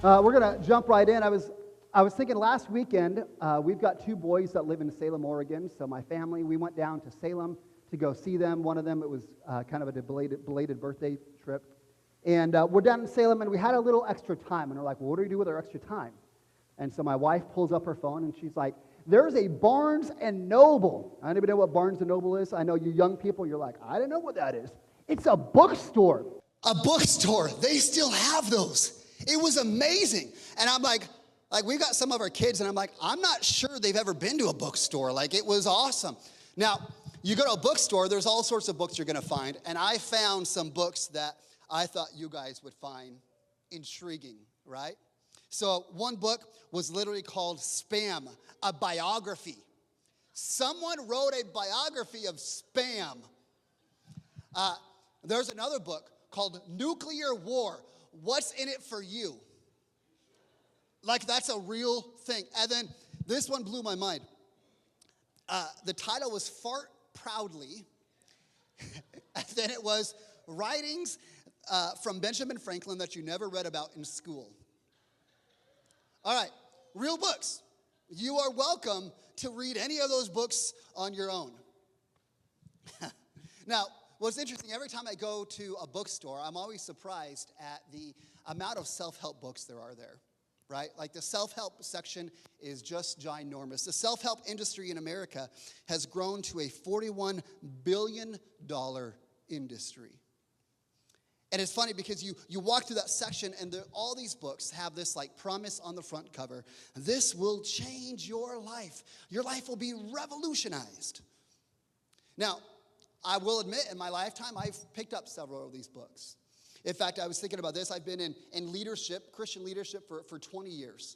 We're going to jump right in. I was thinking last weekend, we've got two boys that live in Salem, Oregon. So my family, we went down to Salem to go see them. One of them, it was kind of a belated birthday trip. And we're down in Salem, and we had a little extra time. And we're like, well, what do we do with our extra time? And so my wife pulls up her phone, and she's like, there's a Barnes and Noble. Anybody know what Barnes and Noble is? I know you young people, you're like, I don't know what that is. It's a bookstore. A bookstore. They still have those. It was amazing. And I'm like we've got some of our kids, and I'm like, I'm not sure they've ever been to a bookstore. Like, it was awesome. Now, you go to a bookstore, there's all sorts of books you're going to find. And I found some books that I thought you guys would find intriguing, right? So one book was literally called Spam, a biography. Someone wrote a biography of Spam. There's another book called Nuclear War. What's in it for you? Like, that's a real thing. And then this one blew my mind. The title was Fart Proudly. And then it was Writings from Benjamin Franklin that you never read about in school. All right, real books. You are welcome to read any of those books on your own. Now, what's interesting, every time I go to a bookstore, I'm always surprised at the amount of self-help books there are there, right? Like, the self-help section is just ginormous. The self-help industry in America has grown to a $41 billion industry. And it's funny because you walk through that section, and all these books have this like promise on the front cover. This will change your life. Your life will be revolutionized. Now, I will admit, in my lifetime, I've picked up several of these books. In fact, I was thinking about this. I've been in leadership, Christian leadership, for 20 years.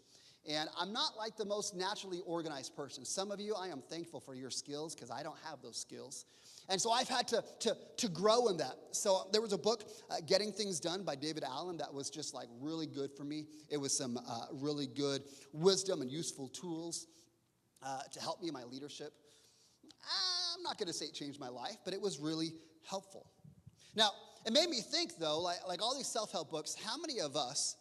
And I'm not like the most naturally organized person. Some of you, I am thankful for your skills because I don't have those skills. And so I've had to grow in that. So there was a book, Getting Things Done by David Allen, that was just like really good for me. It was some really good wisdom and useful tools to help me in my leadership. I'm not going to say it changed my life, but it was really helpful. Now, it made me think, though, like all these self-help books, how many of us,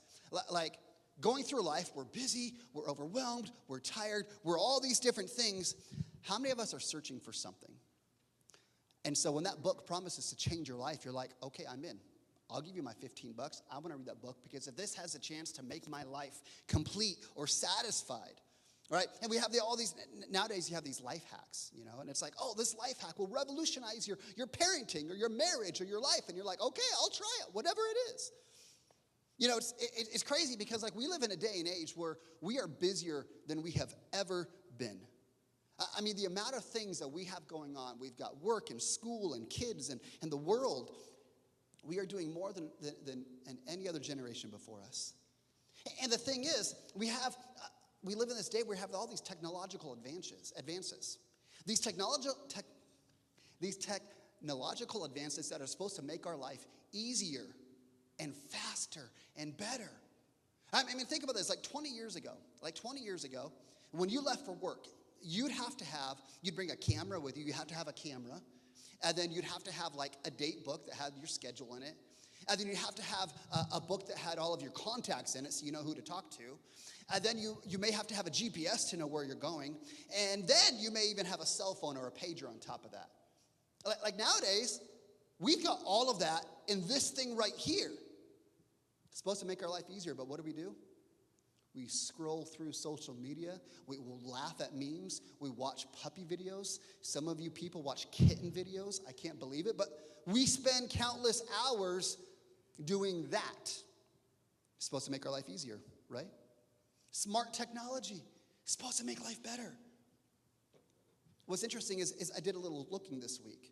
like going through life, we're busy, we're overwhelmed, we're tired, we're all these different things. How many of us are searching for something? And so when that book promises to change your life, you're like, okay, I'm in. I'll give you my $15. I want to read that book because if this has a chance to make my life complete or satisfied, right? And we have all these, nowadays you have these life hacks, and it's like, oh, this life hack will revolutionize your parenting or your marriage or your life. And you're like, okay, I'll try it, whatever it is. It's crazy because like we live in a day and age where we are busier than we have ever been. I mean, the amount of things that we have going on, we've got work and school and kids and the world, we are doing more than any other generation before us. And the thing is, we live in this day where we have all these technological advances. These technological advances that are supposed to make our life easier and faster and better. I mean, think about this. Like 20 years ago, when you left for work, you'd bring a camera with you. You have to have a camera. And then you'd have to have like a date book that had your schedule in it. And then you'd have to have a book that had all of your contacts in it so you know who to talk to. And then you may have to have a GPS to know where you're going. And then you may even have a cell phone or a pager on top of that. Like nowadays, we've got all of that in this thing right here. It's supposed to make our life easier, but what do? We scroll through social media. We will laugh at memes. We watch puppy videos. Some of you people watch kitten videos. I can't believe it. But we spend countless hours doing that. It's supposed to make our life easier, right? Smart technology. It's supposed to make life better. What's interesting is I did a little looking this week.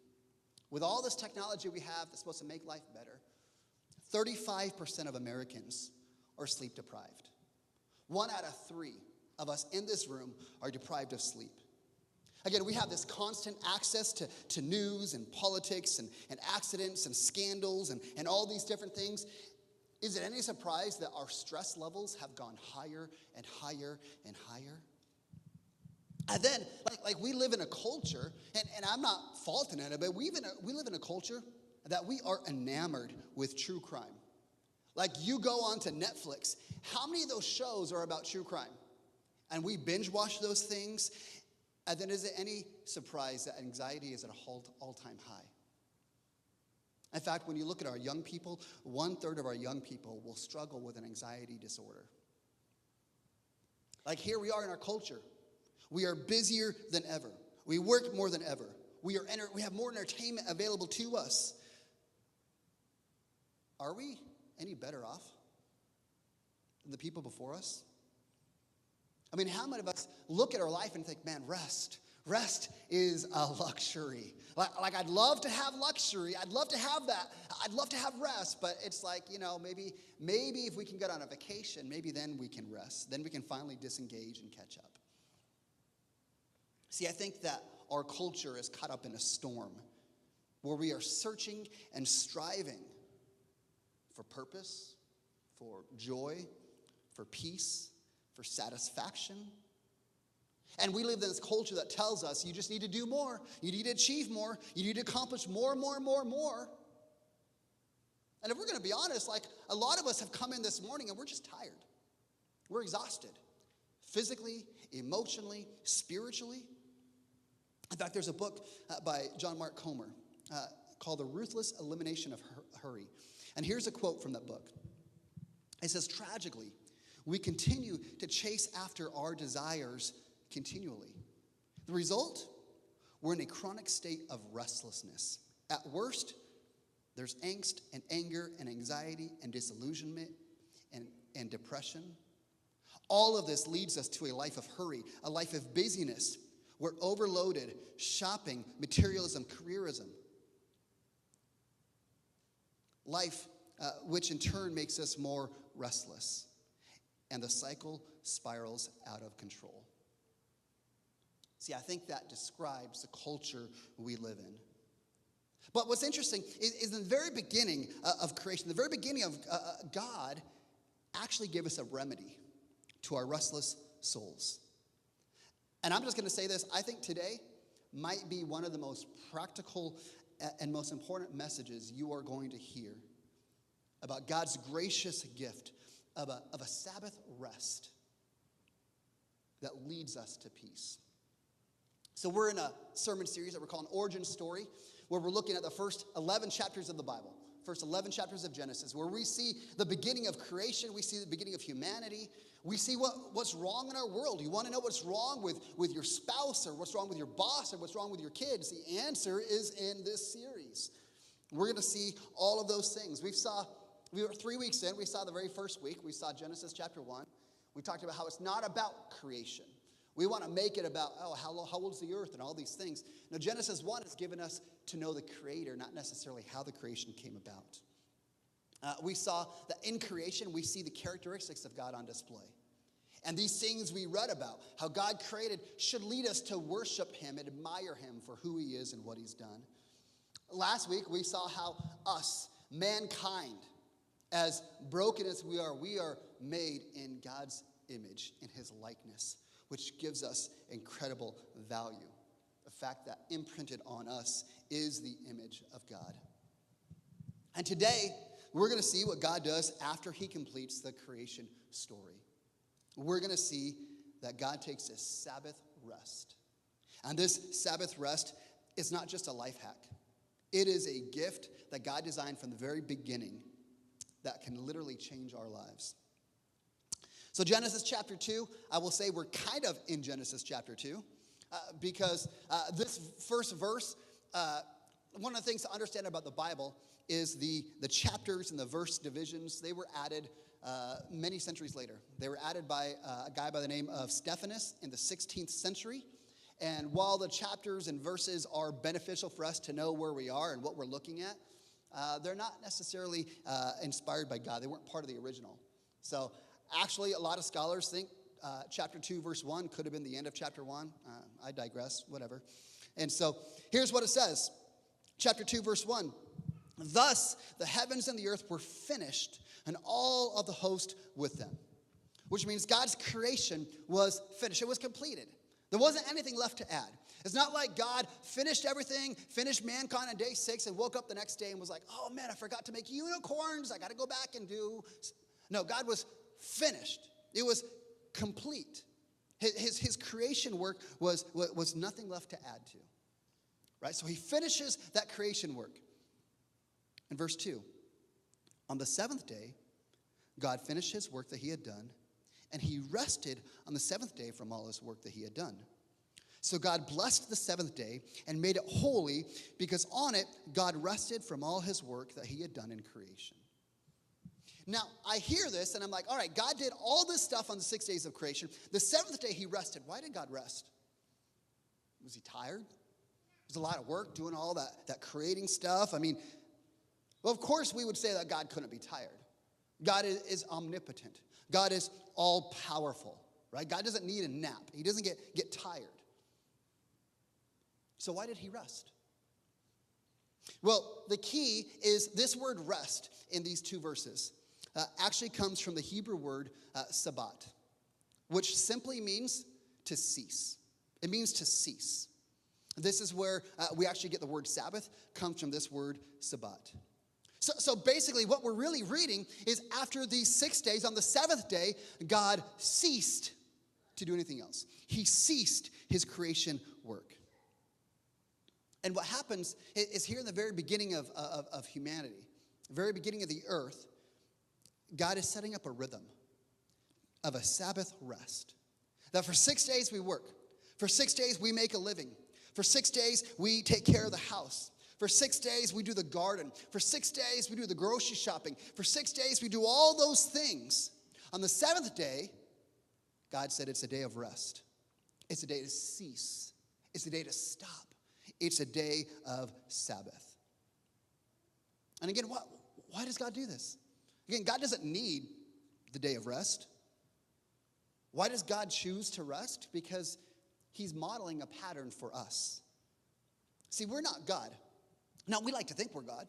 With all this technology we have that's supposed to make life better, 35% of Americans are sleep deprived. 1 out of 3 of us in this room are deprived of sleep. Again, we have this constant access to news and politics and accidents and scandals and all these different things. Is it any surprise that our stress levels have gone higher and higher and higher? And then, like we live in a culture, and I'm not faulting it, but we live in a culture that we are enamored with true crime. Like you go onto Netflix, how many of those shows are about true crime? And we binge watch those things. And then is it any surprise that anxiety is at an all-time high? In fact, when you look at our young people, 1/3 of our young people will struggle with an anxiety disorder. Like here we are in our culture. We are busier than ever. We work more than ever. We have more entertainment available to us. Are we any better off than the people before us? I mean, how many of us look at our life and think, man, rest is a luxury. Like I'd love to have luxury. I'd love to have that. I'd love to have rest, but it's like, maybe if we can get on a vacation, maybe then we can rest. Then we can finally disengage and catch up. See, I think that our culture is caught up in a storm where we are searching and striving for purpose, for joy, for peace, for satisfaction. And we live in this culture that tells us you just need to do more. You need to achieve more. You need to accomplish more. And if we're going to be honest, like a lot of us have come in this morning and we're just tired. We're exhausted. Physically, emotionally, spiritually. In fact, there's a book by John Mark Comer called The Ruthless Elimination of Hurry. And here's a quote from that book. It says, tragically, we continue to chase after our desires continually. The result? We're in a chronic state of restlessness. At worst, there's angst and anger and anxiety and disillusionment and depression. All of this leads us to a life of hurry, a life of busyness. We're overloaded, shopping, materialism, careerism. Life, which in turn makes us more restless. And the cycle spirals out of control. See, I think that describes the culture we live in. But what's interesting is in the very beginning of creation, the very beginning of God actually gave us a remedy to our restless souls. And I'm just going to say this. I think today might be one of the most practical and most important messages you are going to hear about God's gracious gift of a Sabbath rest that leads us to peace. So we're in a sermon series that we're calling Origin Story, where we're looking at the first 11 chapters of the Bible, first 11 chapters of Genesis, where we see the beginning of creation, we see the beginning of humanity, we see what's wrong in our world. You want to know what's wrong with your spouse, or what's wrong with your boss, or what's wrong with your kids? The answer is in this series. We're going to see all of those things. We were 3 weeks in. We saw the very first week. We saw Genesis chapter 1. We talked about how it's not about creation. We want to make it about, how old is the earth and all these things. Now, Genesis 1 has given us to know the Creator, not necessarily how the creation came about. We saw that in creation, we see the characteristics of God on display. And these things we read about, how God created, should lead us to worship Him and admire Him for who He is and what He's done. Last week, we saw how us, mankind, as broken as we are made in God's image, in His likeness, which gives us incredible value. The fact that imprinted on us is the image of God. And today, we're going to see what God does after He completes the creation story. We're going to see that God takes a Sabbath rest. And this Sabbath rest is not just a life hack. It is a gift that God designed from the very beginning that can literally change our lives. So Genesis chapter 2, I will say we're kind of in Genesis chapter 2 because this first verse, one of the things to understand about the Bible is the chapters and the verse divisions. They were added many centuries later. They were added by a guy by the name of Stephanus in the 16th century. And while the chapters and verses are beneficial for us to know where we are and what we're looking at, they're not necessarily inspired by God. They weren't part of the original. So actually, a lot of scholars think chapter 2, verse 1 could have been the end of chapter 1. I digress, whatever. And so here's what it says. Chapter 2, verse 1. Thus the heavens and the earth were finished, and all of the host with them. Which means God's creation was finished. It was completed. There wasn't anything left to add. It's not like God finished everything, finished mankind on day 6, and woke up the next day and was like, oh man, I forgot to make unicorns. I got to go back and do. No, God was finished. It was complete. His creation work was nothing left to add to. Right? So he finishes that creation work. In verse 2, on the 7th day, God finished his work that he had done, and he rested on the 7th day from all his work that he had done. So God blessed the 7th day and made it holy, because on it God rested from all his work that he had done in creation. Now, I hear this and I'm like, all right, God did all this stuff on the 6 days of creation. The 7th day he rested. Why did God rest? Was he tired? It was a lot of work doing all that creating stuff. I mean, well, of course we would say that God couldn't be tired. God is omnipotent. God is all powerful, right? God doesn't need a nap. He doesn't get tired. So why did he rest? Well, the key is this word rest in these 2 verses actually comes from the Hebrew word Sabbath, which simply means to cease. It means to cease. This is where we actually get the word Sabbath, comes from this word Sabbath. So basically what we're really reading is after these 6 days, on the 7th day, God ceased to do anything else. He ceased his creation work. And what happens is here in the very beginning of humanity, the very beginning of the earth, God is setting up a rhythm of a Sabbath rest. That for 6 days we work. For 6 days we make a living. For 6 days we take care of the house. For 6 days we do the garden. For 6 days we do the grocery shopping. For 6 days we do all those things. On the 7th day, God said it's a day of rest. It's a day to cease. It's a day to stop. It's a day of Sabbath. And again, why does God do this? Again, God doesn't need the day of rest. Why does God choose to rest? Because he's modeling a pattern for us. See, we're not God. Now, we like to think we're God.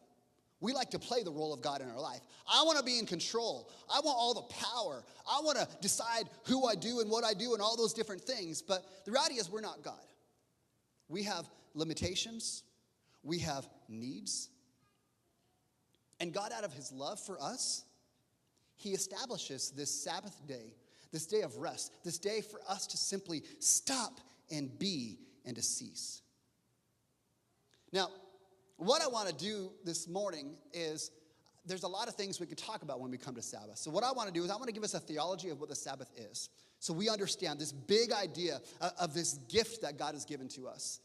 We like to play the role of God in our life. I want to be in control. I want all the power. I want to decide who I do and what I do and all those different things. But the reality is we're not God. We have limitations. We have needs. And God, out of his love for us, he establishes this Sabbath day, this day of rest, this day for us to simply stop and be and to cease. Now, what I want to do this morning is there's a lot of things we could talk about when we come to Sabbath. So what I want to do is I want to give us a theology of what the Sabbath is, so we understand this big idea of this gift that God has given to us.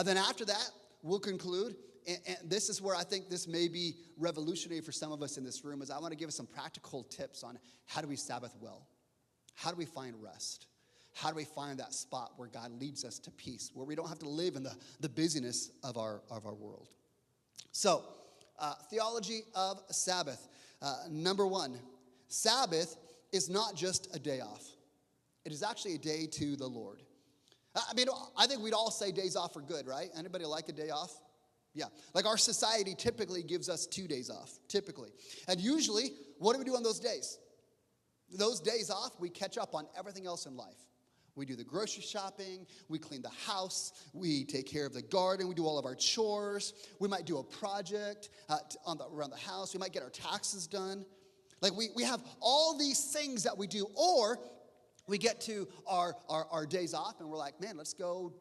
Then after that, we'll conclude, and this is where I think this may be revolutionary for some of us in this room, is I want to give us some practical tips on how do we Sabbath well? How do we find rest? How do we find that spot where God leads us to peace, where we don't have to live in the busyness of our world? So, theology of Sabbath. Number 1, Sabbath is not just a day off. It is actually a day to the Lord. I mean, I think we'd all say days off are good, right? Anybody like a day off? Yeah. Like our society typically gives us 2 days off, typically. And usually, what do we do on those days? Those days off, we catch up on everything else in life. We do the grocery shopping, we clean the house, we take care of the garden, we do all of our chores. We might do a project around the house. We might get our taxes done. Like we have all these things that we do. Or we get to our days off and we're like, man, let's go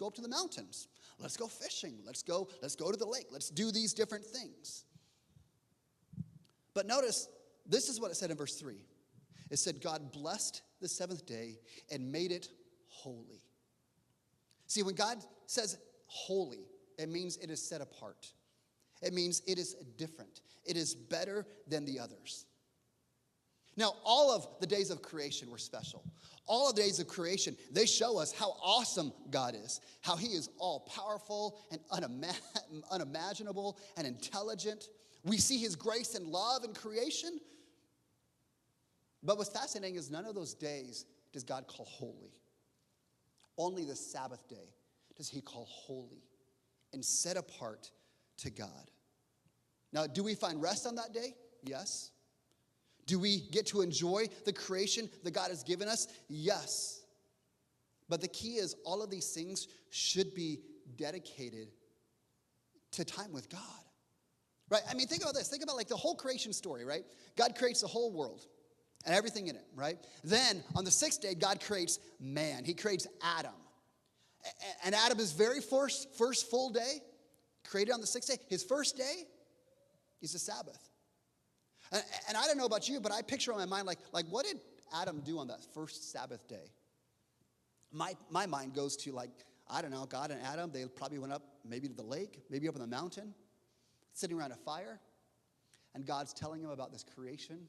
up to the mountains. Let's go fishing. Let's go to the lake. Let's do these different things. But notice, this is what it said in verse 3. It said, God blessed the 7th day and made it holy. See, when God says holy, it means it is set apart. It means it is different. It is better than the others. Now, all of the days of creation were special. All of the days of creation, they show us how awesome God is, how he is all powerful and unimaginable and intelligent. We see his grace and love in creation. But what's fascinating is none of those days does God call holy. Only the Sabbath day does he call holy and set apart to God. Now, do we find rest on that day? Yes. Do we get to enjoy the creation that God has given us? Yes. But the key is all of these things should be dedicated to time with God. Right? I mean, think about this. Think about like the whole creation story, right? God creates the whole world and everything in it, right? Then on the sixth day, God creates man. He creates Adam. And Adam, his very first full day, created on the sixth day. His first day is the Sabbath. And I don't know about you, but I picture in my mind like what did Adam do on that first Sabbath day? My mind goes to like, I don't know, God and Adam, they probably went up maybe to the lake, maybe up on the mountain, sitting around a fire, and God's telling him about this creation.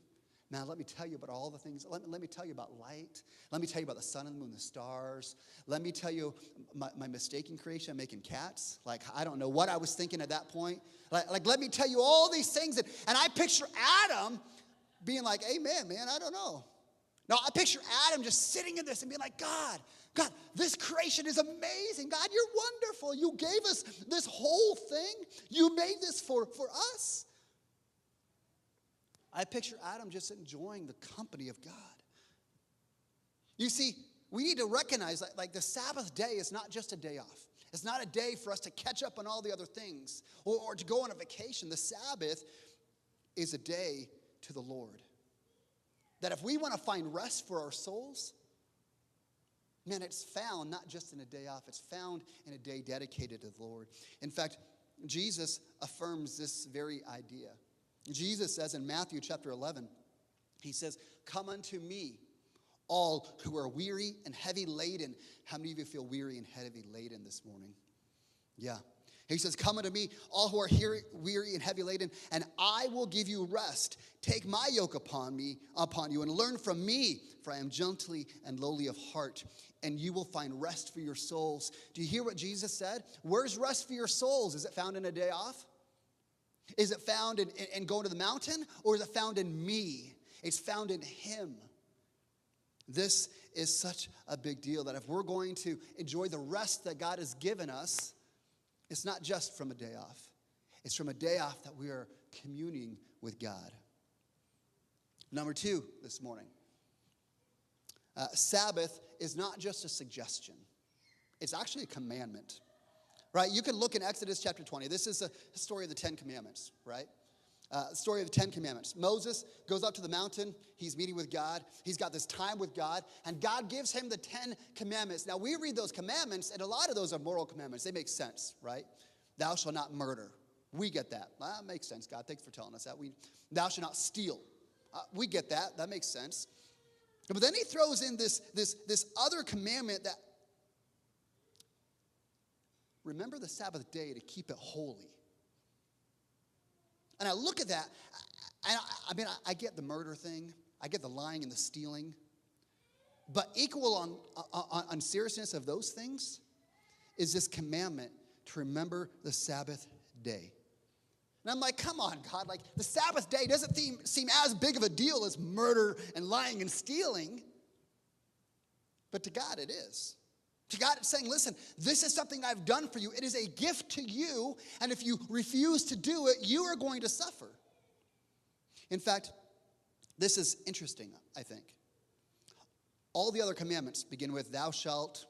Man, let me tell you about all the things. Let me tell you about light. Let me tell you about the sun and the moon, the stars. Let me tell you my mistake in creation, I'm making cats. Like, I don't know what I was thinking at that point. Like let me tell you all these things. And I picture Adam being like, amen, man, I don't know. No, I picture Adam just sitting in this and being like, God, this creation is amazing. God, you're wonderful. You gave us this whole thing. You made this for us. I picture Adam just enjoying the company of God. You see, we need to recognize that like the Sabbath day is not just a day off. It's not a day for us to catch up on all the other things or to go on a vacation. The Sabbath is a day to the Lord. That if we want to find rest for our souls, man, it's found not just in a day off. It's found in a day dedicated to the Lord. In fact, Jesus affirms this very idea. Jesus says in Matthew chapter 11, he says, come unto me, all who are weary and heavy laden. How many of you feel weary and heavy laden this morning? Yeah. He says, come unto me, all who are weary and heavy laden, and I will give you rest. Take my yoke upon you, and learn from me, for I am gently and lowly of heart, and you will find rest for your souls. Do you hear what Jesus said? Where's rest for your souls? Is it found in a day off? Is it found in going to the mountain, or is it found in me? It's found in him. This is such a big deal that if we're going to enjoy the rest that God has given us, it's not just from a day off. It's from a day off that we are communing with God. Number 2 this morning. Sabbath is not just a suggestion. It's actually a commandment. Right? You can look in Exodus chapter 20. This is a story of the 10 Commandments, right? The story of the 10 Commandments. Moses goes up to the mountain. He's meeting with God. He's got this time with God. And God gives him the 10 Commandments. Now, we read those commandments, and a lot of those are moral commandments. They make sense, right? Thou shalt not murder. We get that. That makes sense, God. Thanks for telling us that. Thou shalt not steal. We get that. That makes sense. But then he throws in this other commandment that remember the Sabbath day to keep it holy. And I look at that, and I get the murder thing. I get the lying and the stealing. But equal on seriousness of those things is this commandment to remember the Sabbath day. And I'm like, come on, God. Like, the Sabbath day doesn't seem as big of a deal as murder and lying and stealing. But to God, it is. To God, it's saying, listen, this is something I've done for you. It is a gift to you, and if you refuse to do it, you are going to suffer. In fact, this is interesting, I think. All the other commandments begin with, thou shalt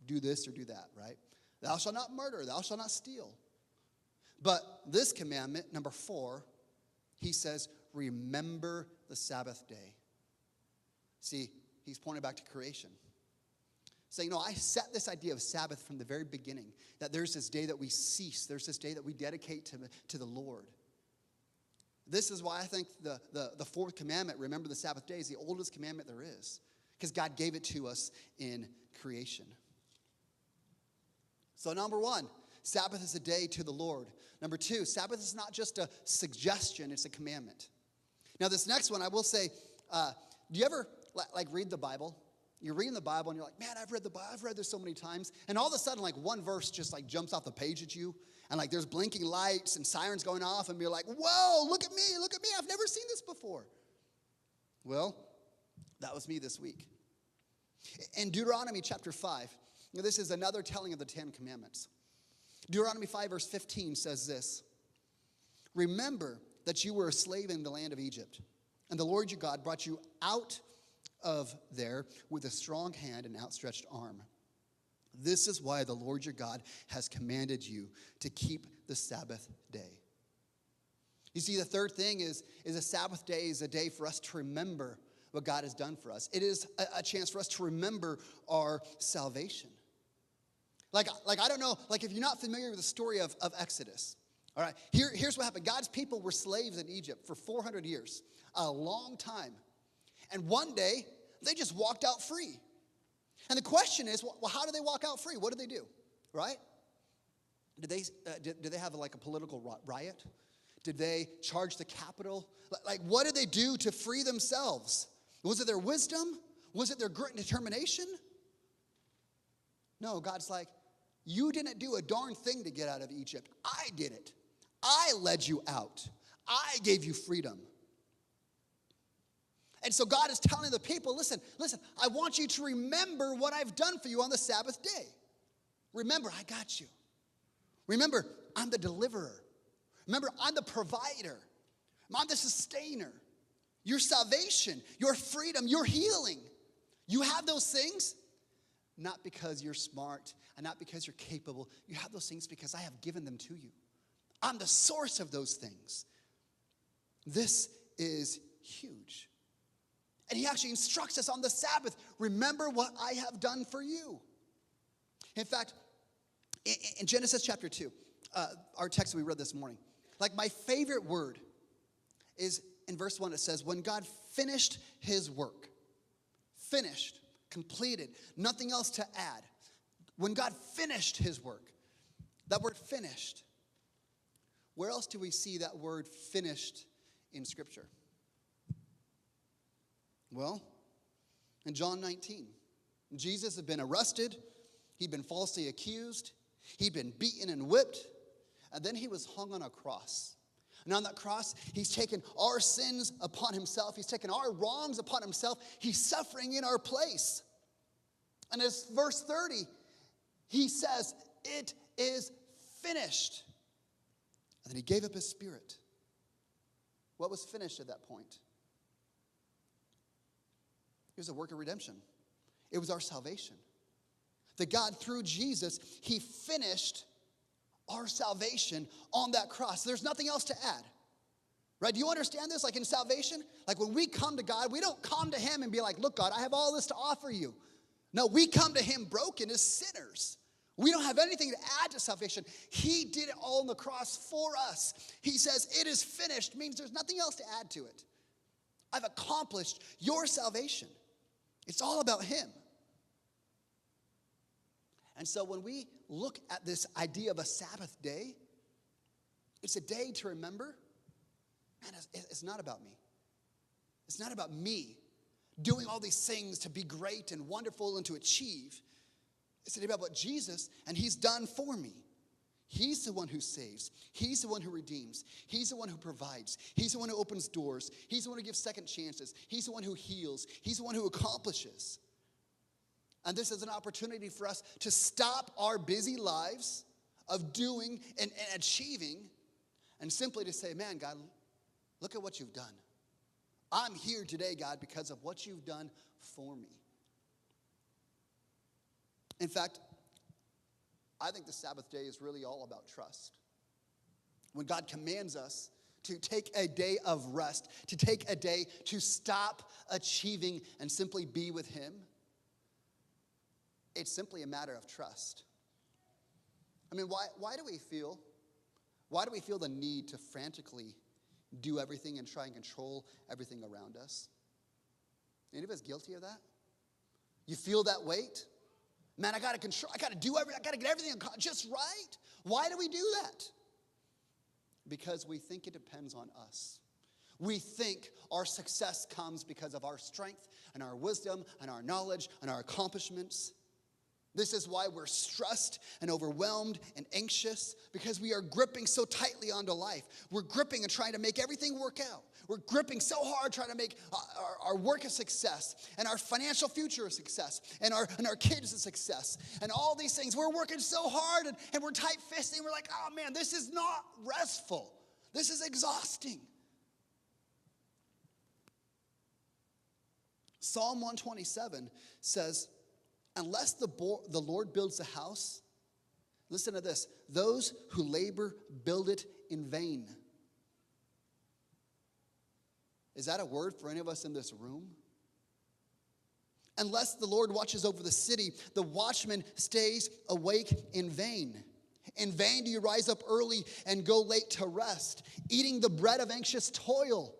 do this or do that, right? Thou shalt not murder, thou shalt not steal. But this commandment, number 4, he says, remember the Sabbath day. See, he's pointing back to creation. Saying, no, I set this idea of Sabbath from the very beginning, that there's this day that we cease, there's this day that we dedicate to the Lord. This is why I think the 4th commandment, remember the Sabbath day, is the oldest commandment there is, because God gave it to us in creation. So number 1, Sabbath is a day to the Lord. Number 2, Sabbath is not just a suggestion, it's a commandment. Now this next one, I will say, do you ever like read the Bible? You're reading the Bible and you're like, man, I've read the Bible. I've read this so many times. And all of a sudden, like one verse just like jumps off the page at you. And like there's blinking lights and sirens going off. And you're like, whoa, look at me. I've never seen this before. Well, that was me this week. In Deuteronomy chapter 5, this is another telling of the 10 Commandments. Deuteronomy 5 verse 15 says this. Remember that you were a slave in the land of Egypt. And the Lord your God brought you out of there with a strong hand and outstretched arm. This is why the Lord your God has commanded you to keep the Sabbath day. You see, the third thing is a Sabbath day is a day for us to remember what God has done for us. It is a chance for us to remember our salvation. Like I don't know, like if you're not familiar with the story of Exodus, all right, here's what happened. God's people were slaves in Egypt for 400 years, a long time. And one day, they just walked out free. And the question is, well, how did they walk out free? What did they do, right? Did they have like a political riot? Did they charge the capital? Like, what did they do to free themselves? Was it their wisdom? Was it their grit and determination? No, God's like, you didn't do a darn thing to get out of Egypt. I did it. I led you out. I gave you freedom. And so God is telling the people, listen, I want you to remember what I've done for you on the Sabbath day. Remember, I got you. Remember, I'm the deliverer. Remember, I'm the provider. I'm the sustainer. Your salvation, your freedom, your healing. You have those things not because you're smart and not because you're capable. You have those things because I have given them to you. I'm the source of those things. This is huge. And he actually instructs us on the Sabbath, remember what I have done for you. In fact, in Genesis chapter 2, our text we read this morning, like my favorite word is in verse 1, it says, when God finished his work, finished, completed, nothing else to add. When God finished his work, that word finished, where else do we see that word finished in Scripture? Well, in John 19, Jesus had been arrested, he'd been falsely accused, he'd been beaten and whipped, and then he was hung on a cross. And on that cross, he's taken our sins upon himself, he's taken our wrongs upon himself, he's suffering in our place. And as verse 30, he says, it is finished. And then he gave up his spirit. What was finished at that point? It was a work of redemption. It was our salvation. That God, through Jesus, he finished our salvation on that cross. There's nothing else to add. Right? Do you understand this? Like in salvation, like when we come to God, we don't come to him and be like, look, God, I have all this to offer you. No, we come to him broken as sinners. We don't have anything to add to salvation. He did it all on the cross for us. He says, it is finished, means there's nothing else to add to it. I've accomplished your salvation. It's all about him. And so when we look at this idea of a Sabbath day, it's a day to remember, man, it's not about me. It's not about me doing all these things to be great and wonderful and to achieve. It's a day about what Jesus and he's done for me. He's the one who saves. He's the one who redeems. He's the one who provides. He's the one who opens doors. He's the one who gives second chances. He's the one who heals. He's the one who accomplishes. And this is an opportunity for us to stop our busy lives of doing and achieving and simply to say, man, God, look at what you've done. I'm here today, God, because of what you've done for me. In fact, I think the Sabbath day is really all about trust. When God commands us to take a day of rest, to take a day to stop achieving and simply be with him, it's simply a matter of trust. I mean, why do we feel the need to frantically do everything and try and control everything around us? Any of us guilty of that? You feel that weight? Man, I got to get everything just right. Why do we do that? Because we think it depends on us. We think our success comes because of our strength and our wisdom and our knowledge and our accomplishments. This is why we're stressed and overwhelmed and anxious, because we are gripping so tightly onto life. We're gripping and trying to make everything work out. We're gripping so hard trying to make our work a success and our financial future a success and our kids a success and all these things. We're working so hard and we're tight-fisting. We're like, oh man, this is not restful. This is exhausting. Psalm 127 says, Unless the Lord builds a house, listen to this, those who labor build it in vain. Is that a word for any of us in this room? Unless the Lord watches over the city, the watchman stays awake in vain. In vain do you rise up early and go late to rest, eating the bread of anxious toil.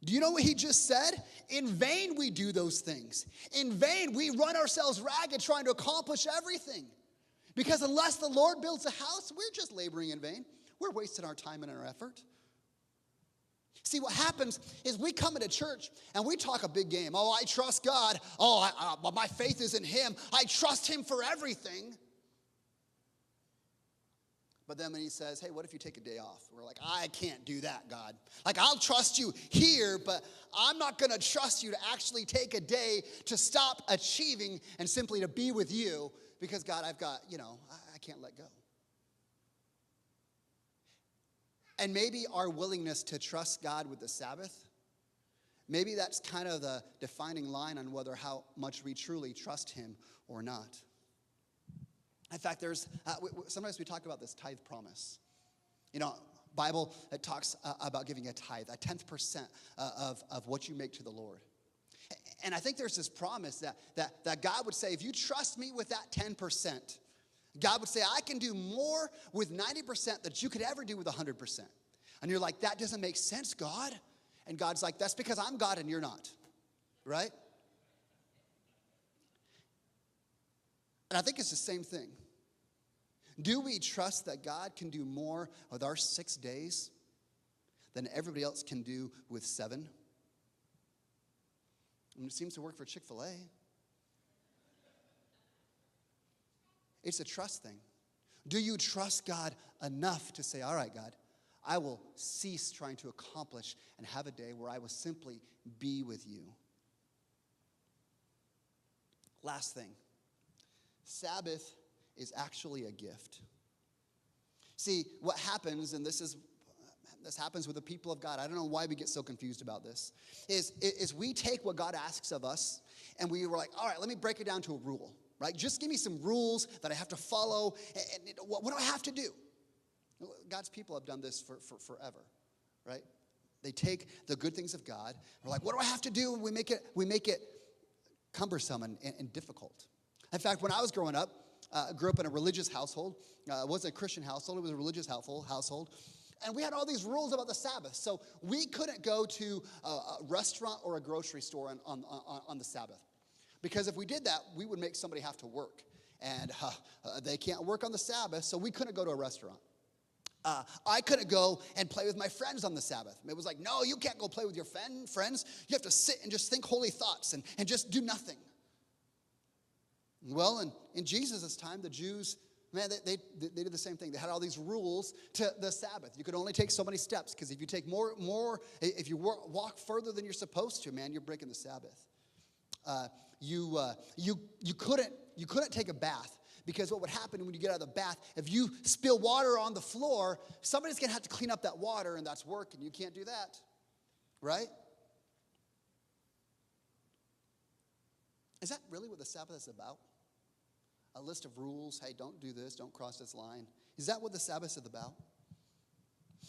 Do you know what he just said? In vain we do those things. In vain we run ourselves ragged trying to accomplish everything. Because unless the Lord builds a house, we're just laboring in vain. We're wasting our time and our effort. See, what happens is we come into church and we talk a big game. Oh, I trust God. Oh, my faith is in him. I trust him for everything. But then when he says, hey, what if you take a day off? We're like, I can't do that, God. Like, I'll trust you here, but I'm not going to trust you to actually take a day to stop achieving and simply to be with you because, God, I've got, I can't let go. And maybe our willingness to trust God with the Sabbath, maybe that's kind of the defining line on whether how much we truly trust him or not. In fact, sometimes we talk about this tithe promise. Bible, it talks about giving a tithe, a 10% of what you make to the Lord. And I think there's this promise that God would say, if you trust me with that 10%, God would say, I can do more with 90% than you could ever do with 100%. And you're like, that doesn't make sense, God. And God's like, that's because I'm God and you're not, right? And I think it's the same thing. Do we trust that God can do more with our 6 days than everybody else can do with 7? I mean, it seems to work for Chick-fil-A. It's a trust thing. Do you trust God enough to say, all right, God, I will cease trying to accomplish and have a day where I will simply be with you? Last thing. Sabbath is actually a gift. See, what happens, and this happens with the people of God, I don't know why we get so confused about this, is we take what God asks of us, and we were like, all right, let me break it down to a rule, right? Just give me some rules that I have to follow, and what do I have to do? God's people have done this for forever, right? They take the good things of God, we're like, what do I have to do? And we make it cumbersome and difficult. In fact, when I was growing up, I grew up in a religious household. It wasn't a Christian household. It was a religious household. And we had all these rules about the Sabbath. So we couldn't go to a restaurant or a grocery store on the Sabbath. Because if we did that, we would make somebody have to work. And they can't work on the Sabbath, so we couldn't go to a restaurant. I couldn't go and play with my friends on the Sabbath. It was like, no, you can't go play with your friends. You have to sit and just think holy thoughts and just do nothing. Well, in Jesus' time, the Jews, man, they did the same thing. They had all these rules to the Sabbath. You could only take so many steps, because if you take more, if you walk further than you're supposed to, man, you're breaking the Sabbath. You couldn't take a bath, because what would happen when you get out of the bath, if you spill water on the floor, somebody's going to have to clean up that water, and that's work, and you can't do that, right? Is that really what the Sabbath is about? A list of rules. Hey, don't do this. Don't cross this line. Is that what the Sabbath is about?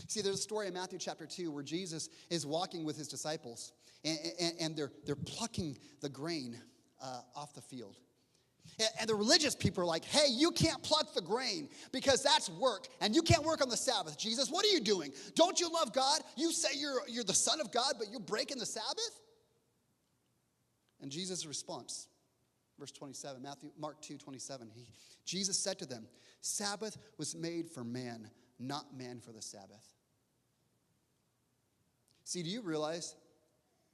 See, there's a story in Matthew chapter 2 where Jesus is walking with his disciples, and they're plucking the grain off the field. And the religious people are like, hey, you can't pluck the grain because that's work, and you can't work on the Sabbath. Jesus, what are you doing? Don't you love God? You say you're the Son of God, but you're breaking the Sabbath? And Jesus' response, verse 27, Mark 2:27, Jesus said to them, Sabbath was made for man, not man for the Sabbath. See, do you realize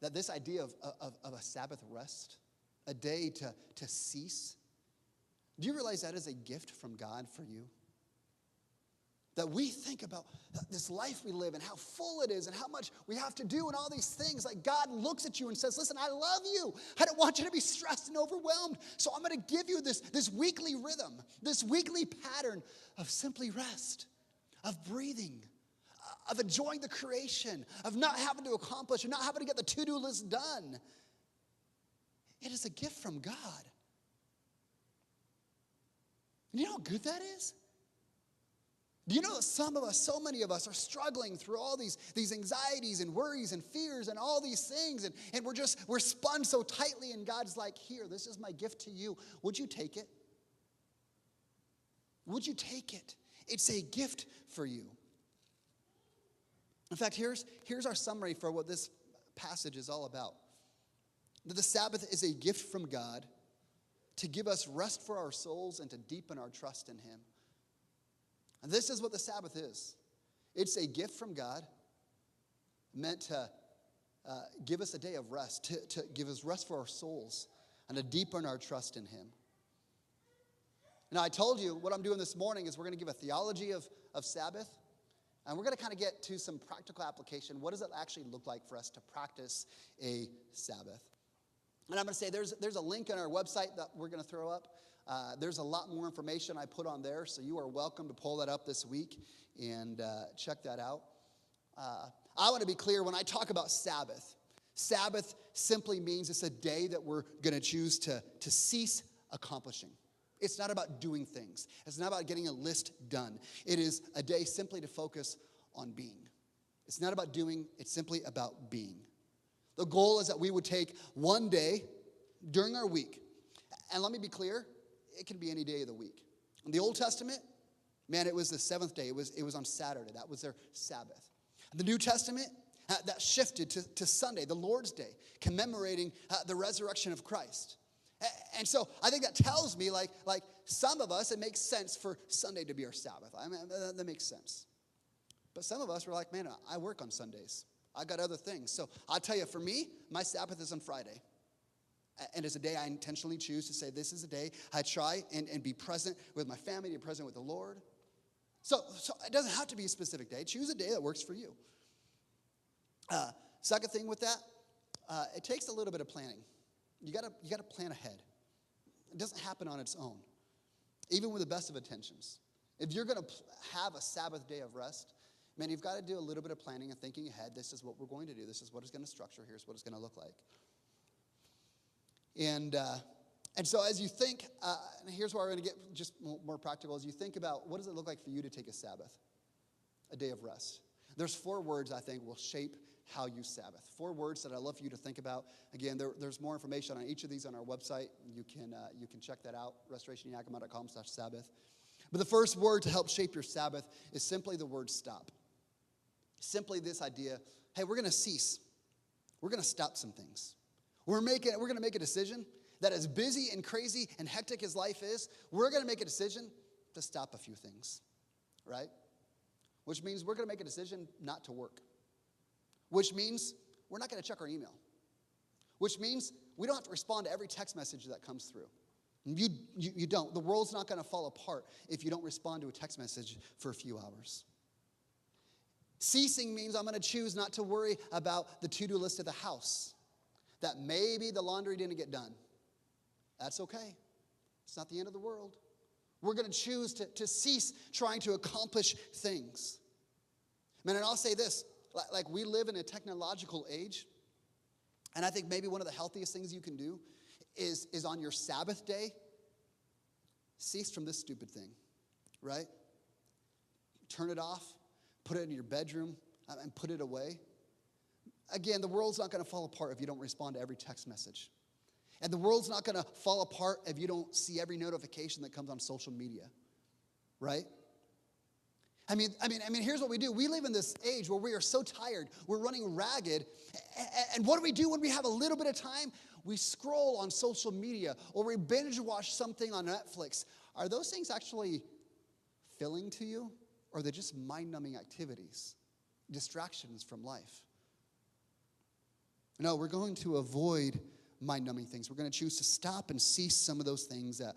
that this idea of a Sabbath rest, a day to cease, do you realize that is a gift from God for you? That we think about this life we live and how full it is and how much we have to do and all these things. Like, God looks at you and says, listen, I love you. I don't want you to be stressed and overwhelmed. So I'm going to give you this weekly rhythm, this weekly pattern of simply rest, of breathing, of enjoying the creation, of not having to accomplish and not having to get the to-do list done. It is a gift from God. And you know how good that is? Do you know that some of us, so many of us, are struggling through all these anxieties and worries and fears and all these things, and we're spun so tightly, and God's like, here, this is my gift to you. Would you take it? Would you take it? It's a gift for you. In fact, here's our summary for what this passage is all about. That the Sabbath is a gift from God to give us rest for our souls and to deepen our trust in him. And this is what the Sabbath is. It's a gift from God meant to give us a day of rest, to give us rest for our souls and to deepen our trust in him. Now, I told you what I'm doing this morning is we're going to give a theology of Sabbath, and we're going to kind of get to some practical application. What does it actually look like for us to practice a Sabbath? And I'm going to say there's a link on our website that we're going to throw up. There's a lot more information I put on there, so you are welcome to pull that up this week and check that out. I want to be clear, when I talk about Sabbath, Sabbath simply means it's a day that we're going to choose to cease accomplishing. It's not about doing things. It's not about getting a list done. It is a day simply to focus on being. It's not about doing, it's simply about being. The goal is that we would take one day during our week, and let me be clear, it can be any day of the week. In the Old Testament, man, it was the seventh day. It was on Saturday. That was their Sabbath. In the New Testament, that shifted to Sunday, the Lord's Day, commemorating the resurrection of Christ. And so I think that tells me, like some of us, it makes sense for Sunday to be our Sabbath. I mean, that makes sense. But some of us were like, man, I work on Sundays. I got other things. So I'll tell you, for me, my Sabbath is on Friday. And it's a day I intentionally choose to say, this is a day I try and be present with my family, be present with the Lord. So it doesn't have to be a specific day. Choose a day that works for you. Second thing with that, it takes a little bit of planning. You gotta plan ahead. It doesn't happen on its own, even with the best of intentions. If you're going to have a Sabbath day of rest, man, you've got to do a little bit of planning and thinking ahead. This is what we're going to do. This is what it's going to structure. Here's what it's going to look like. And so as you think, and here's where we're going to get just more practical. As you think about what does it look like for you to take a Sabbath, a day of rest. There's 4 words I think will shape how you Sabbath. 4 words that I love for you to think about. Again, there's more information on each of these on our website. You can check that out, restorationyakima.com/Sabbath. But the first word to help shape your Sabbath is simply the word stop. Simply this idea, hey, we're going to cease. We're going to stop some things. We're going to make a decision that as busy and crazy and hectic as life is, we're going to make a decision to stop a few things, right? Which means we're going to make a decision not to work. Which means we're not going to check our email. Which means we don't have to respond to every text message that comes through. You don't. The world's not going to fall apart if you don't respond to a text message for a few hours. Ceasing means I'm going to choose not to worry about the to-do list of the house. That maybe the laundry didn't get done. That's okay. It's not the end of the world. We're going to choose to cease trying to accomplish things. Man, and I'll say this. Like we live in a technological age, and I think maybe one of the healthiest things you can do is on your Sabbath day, cease from this stupid thing, right? Turn it off, put it in your bedroom, and put it away. Again, the world's not going to fall apart if you don't respond to every text message. And the world's not going to fall apart if you don't see every notification that comes on social media, right? I mean, here's what we do. We live in this age where we are so tired. We're running ragged. And what do we do when we have a little bit of time? We scroll on social media or we binge watch something on Netflix. Are those things actually filling to you? Or are they just mind-numbing activities, distractions from life? No, we're going to avoid mind-numbing things. We're going to choose to stop and cease some of those things that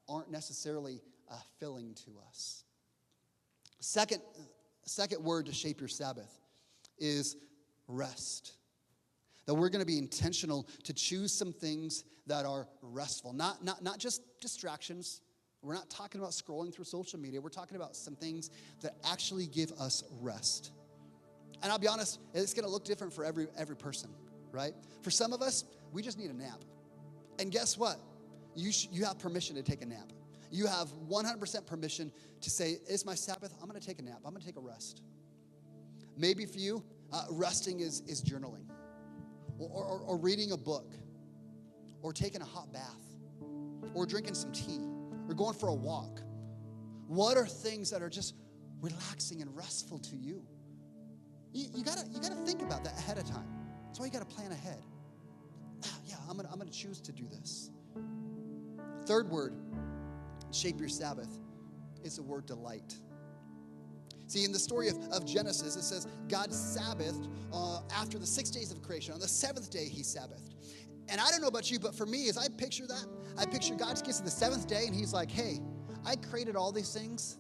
aren't necessarily filling to us. Second word to shape your Sabbath is rest. That we're going to be intentional to choose some things that are restful, not just distractions. We're not talking about scrolling through social media. We're talking about some things that actually give us rest. And I'll be honest, it's going to look different for every person, right? For some of us, we just need a nap. And guess what? You have permission to take a nap. You have 100% permission to say, it's my Sabbath, I'm going to take a nap. I'm going to take a rest. Maybe for you, resting is journaling or reading a book or taking a hot bath or drinking some tea or going for a walk. What are things that are just relaxing and restful to you? You gotta think about that ahead of time. That's why you gotta plan ahead. Yeah, I'm gonna choose to do this. Third word, shape your Sabbath, is the word delight. See, in the story of Genesis, it says God Sabbathed after the 6 days of creation. On the seventh day, he Sabbathed. And I don't know about you, but for me, as I picture that, I picture God gets to the seventh day, and he's like, hey, I created all these things.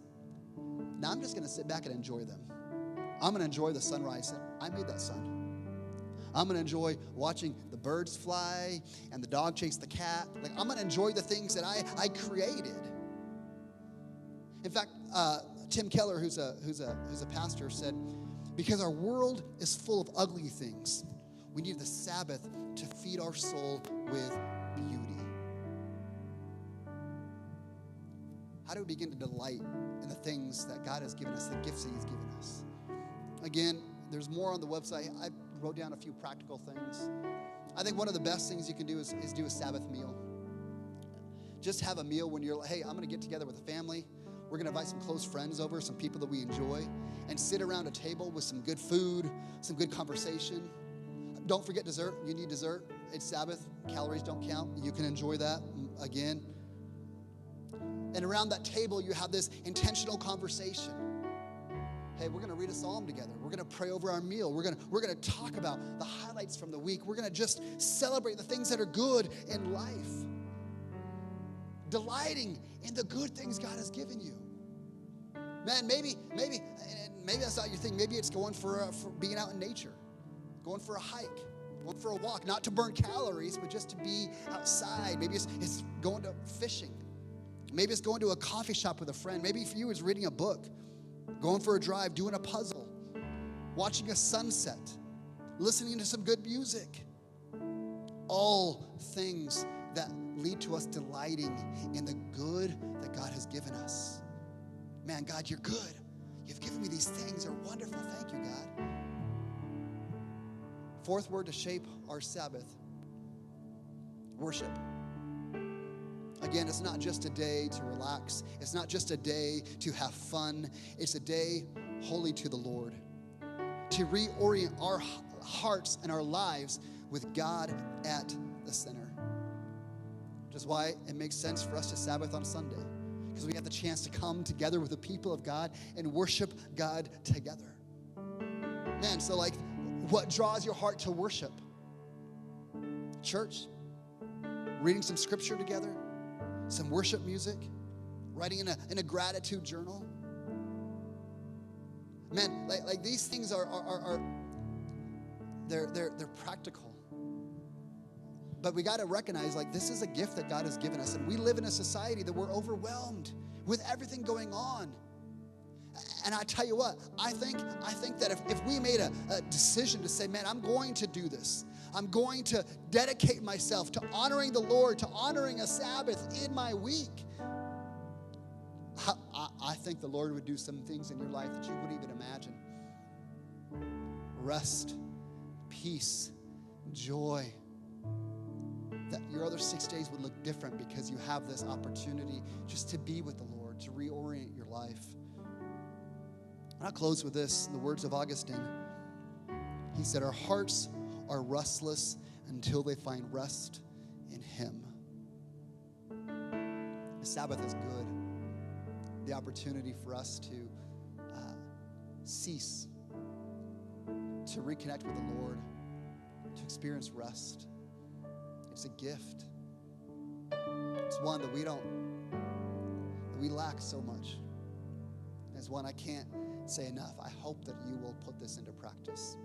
Now I'm just going to sit back and enjoy them. I'm going to enjoy the sunrise. I made that sun. I'm going to enjoy watching the birds fly and the dog chase the cat. Like, I'm going to enjoy the things that I created. In fact, Tim Keller, who's a pastor, said, because our world is full of ugly things, we need the Sabbath to feed our soul with beauty. How do we begin to delight in the things that God has given us, the gifts that he's given us? Again, there's more on the website. I wrote down a few practical things. I think one of the best things you can do is do a Sabbath meal. Just have a meal when you're like, hey, I'm going to get together with a family. We're going to invite some close friends over, some people that we enjoy, and sit around a table with some good food, some good conversation. Don't forget dessert. You need dessert. It's Sabbath. Calories don't count. You can enjoy that again. And around that table, you have this intentional conversation. Hey, we're going to read a psalm together. We're going to pray over our meal. We're going to talk about the highlights from the week. We're going to just celebrate the things that are good in life. Delighting in the good things God has given you. Man, maybe that's not your thing. Maybe it's going for being out in nature, going for a hike, going for a walk, not to burn calories, but just to be outside. Maybe it's going to fishing. Maybe it's going to a coffee shop with a friend. Maybe for you, it's reading a book, going for a drive, doing a puzzle, watching a sunset, listening to some good music. All things that lead to us delighting in the good that God has given us. Man, God, you're good. You've given me these things. They're wonderful. Thank you, God. Fourth word to shape our Sabbath, worship. Again, it's not just a day to relax. It's not just a day to have fun. It's a day holy to the Lord, to reorient our hearts and our lives with God at the center. Which is why it makes sense for us to Sabbath on Sunday, because we have the chance to come together with the people of God and worship God together. Man, so like, what draws your heart to worship? Church, reading some scripture together, some worship music, writing in a gratitude journal. Man, like these things are they're practical. But we got to recognize, like, this is a gift that God has given us, and we live in a society that we're overwhelmed with everything going on. And I tell you what, I think that if we made a decision to say, man, I'm going to do this. I'm going to dedicate myself to honoring the Lord, to honoring a Sabbath in my week. I think the Lord would do some things in your life that you wouldn't even imagine. Rest, peace, joy. That your other 6 days would look different because you have this opportunity just to be with the Lord, to reorient your life. And I'll close with this, the words of Augustine. He said, our hearts are restless until they find rest in Him. The Sabbath is good. The opportunity for us to cease, to reconnect with the Lord, to experience rest. It's a gift. It's one that we lack so much. It's one I can't say enough. I hope that you will put this into practice.